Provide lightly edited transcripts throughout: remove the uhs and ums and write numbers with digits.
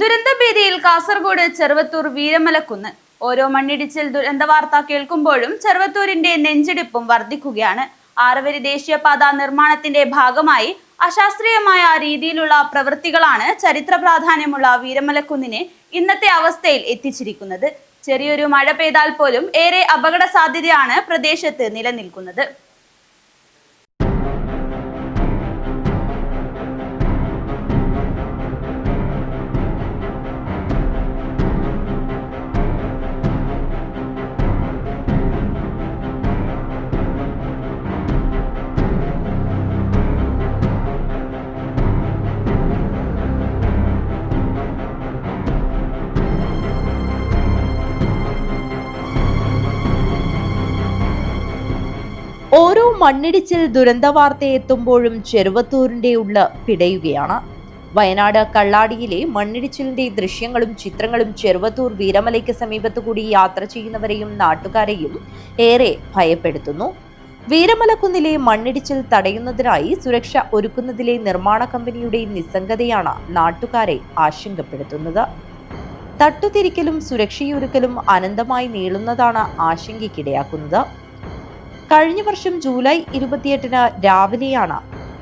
ദുരന്തഭീതിയിൽ കാസർഗോഡ് ചെറുവത്തൂർ വീരമലക്കുന്ന്. ഓരോ മണ്ണിടിച്ചിൽ ദുരന്ത വാർത്ത കേൾക്കുമ്പോഴും ചെറുവത്തൂരിന്റെ നെഞ്ചിടിപ്പും വർദ്ധിക്കുകയാണ്. ആറവരി ദേശീയപാത നിർമ്മാണത്തിന്റെ ഭാഗമായി അശാസ്ത്രീയമായ രീതിയിലുള്ള പ്രവൃത്തികളാണ് ചരിത്ര പ്രാധാന്യമുള്ള വീരമലക്കുന്നിനെ ഇന്നത്തെ അവസ്ഥയിൽ എത്തിച്ചിരിക്കുന്നത്. ചെറിയൊരു മഴ പെയ്താൽ പോലും ഏറെ അപകട സാധ്യതയാണ് പ്രദേശത്ത് നിലനിൽക്കുന്നത്. ഓരോ മണ്ണിടിച്ചിൽ ദുരന്ത വാർത്തയെത്തുമ്പോഴും ചെറുവത്തൂരിന്റെ ഉള്ള പിടയുകയാണ്. വയനാട് കള്ളാടിയിലെ മണ്ണിടിച്ചിലിന്റെ ദൃശ്യങ്ങളും ചിത്രങ്ങളും ചെറുവത്തൂർ വീരമലയ്ക്ക് സമീപത്തുകൂടി യാത്ര ചെയ്യുന്നവരെയും നാട്ടുകാരെയും ഏറെ ഭയപ്പെടുത്തുന്നു. വീരമലക്കുന്നിലെ മണ്ണിടിച്ചിൽ തടയുന്നതിനായി സുരക്ഷ ഒരുക്കുന്നതിലെ നിർമ്മാണ കമ്പനിയുടെ നിസ്സംഗതയാണ് നാട്ടുകാരെ ആശങ്കപ്പെടുത്തുന്നത്. തട്ടുതിരിക്കലും സുരക്ഷയൊരുക്കലും അനന്തമായി നീളുന്നതാണ് ആശങ്കയ്ക്കിടയാക്കുന്നത്. കഴിഞ്ഞ വർഷം ജൂലൈ 28 രാവിലെയാണ്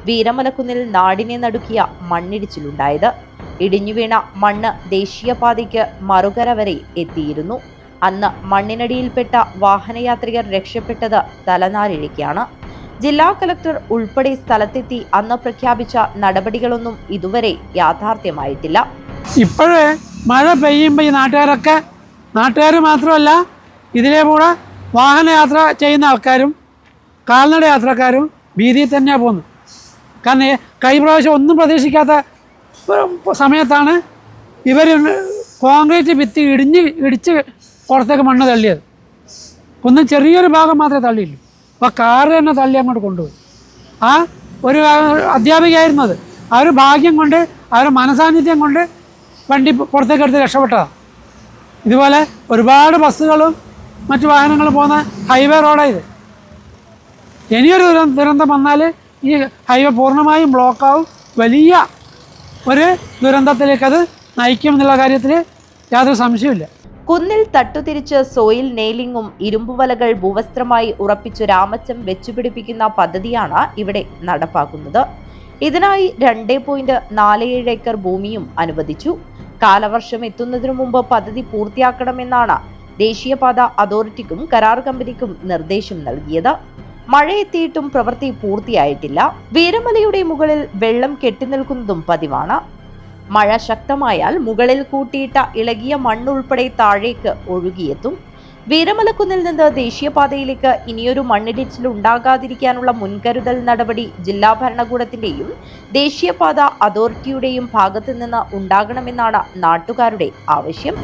വീരമലക്കുന്നിൽ നാടിനെ നടുക്കിയ മണ്ണിടിച്ചിലുണ്ടായത്. ഇടിഞ്ഞുവീണ മണ്ണ് ദേശീയപാതയ്ക്ക് മറുകര വരെ എത്തിയിരുന്നു. അന്ന് മണ്ണിനടിയിൽപ്പെട്ട വാഹനയാത്രികർ രക്ഷപ്പെട്ടത് തലനാരിഴയ്ക്കാണ്. ജില്ലാ കളക്ടർ ഉൾപ്പെടെ സ്ഥലത്തെത്തി അന്ന് പ്രഖ്യാപിച്ച നടപടികളൊന്നും ഇതുവരെ യാഥാർത്ഥ്യമായിട്ടില്ല. ഇപ്പോഴേ മഴ പെയ്യുമ്പോൾ ഈ നാട്ടുകാർ മാത്രമല്ല, ഇതിലെ കൂടെ വാഹനയാത്ര ചെയ്യുന്ന ആൾക്കാരും കാൽനട യാത്രക്കാരും ഭീതിയിൽ തന്നെയാണ് പോകുന്നത്. കാരണം കഴിഞ്ഞ പ്രാവശ്യം ഒന്നും പ്രതീക്ഷിക്കാത്ത സമയത്താണ് ഇവർ കോൺക്രീറ്റ് ഭിത്തി ഇടിച്ച് പുറത്തേക്ക് മണ്ണ് തള്ളിയത്. ഒന്നും ചെറിയൊരു ഭാഗം മാത്രമേ തള്ളിയുള്ളൂ. അപ്പോൾ കാറ് തന്നെ തള്ളി അങ്ങോട്ട് കൊണ്ടുപോയി. ആ ഒരു അധ്യാപികയായിരുന്നു അത്. ആ ഒരു ഭാഗ്യം കൊണ്ട്, ആ ഒരു മനസാന്നിധ്യം കൊണ്ട് വണ്ടി പുറത്തേക്ക് എടുത്ത് രക്ഷപ്പെട്ടതാണ്. ഇതുപോലെ ഒരുപാട് ബസ്സുകളും മറ്റു വാഹനങ്ങൾ പോകുന്ന ഹൈവേ റോഡാണ് ഇത്. ഇനിയൊരു ദുരന്തം വന്നാൽ ഈ ഹൈവേ പൂർണ്ണമായും ബ്ലോക്കാവും. വലിയ ഒരു ദുരന്തത്തിലേക്ക് അത് നയിക്കും എന്നുള്ള കാര്യത്തിൽ യാതൊരു സംശയമില്ല. കുന്നിൽ തട്ടുതിരിച്ച് സോയിൽ നെയിലിങ്ങും ഇരുമ്പുവലകൾ ഭൂവസ്ത്രമായി ഉറപ്പിച്ചു രാമച്ചം വെച്ചുപിടിപ്പിക്കുന്ന പദ്ധതിയാണ് ഇവിടെ നടപ്പാക്കുന്നത്. ഇതിനായി 2.47 ഏക്കർ ഭൂമിയും അനുവദിച്ചു. കാലവർഷം എത്തുന്നതിനു മുമ്പ് പദ്ധതി പൂർത്തിയാക്കണമെന്നാണ് ദേശീയപാത അതോറിറ്റിക്കും കരാർ കമ്പനിക്കും നിർദ്ദേശം നൽകിയത്. മഴയെത്തിയിട്ടും പ്രവൃത്തി പൂർത്തിയായിട്ടില്ല. വീരമലയുടെ മുകളിൽ വെള്ളം കെട്ടിനിൽക്കുന്നതും പതിവാണ്. മഴ ശക്തമായാൽ മുകളിൽ കൂട്ടിയിട്ട ഇളകിയ മണ്ണുൾപ്പെടെ താഴേക്ക് ഒഴുകിയെത്തും. വീരമലക്കുന്നിൽ നിന്ന് ദേശീയപാതയിലേക്ക് ഇനിയൊരു മണ്ണിടിച്ചിൽ ഉണ്ടാകാതിരിക്കാനുള്ള മുൻകരുതൽ നടപടി ജില്ലാ ഭരണകൂടത്തിന്റെയും ദേശീയപാത അതോറിറ്റിയുടെയും ഭാഗത്തു നിന്ന് ഉണ്ടാകണമെന്നാണ് നാട്ടുകാരുടെ ആവശ്യം.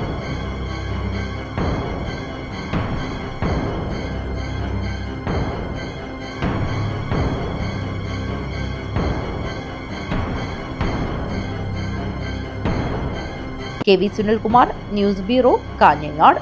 KV Sunilkumar, news bureau, Kanhangad.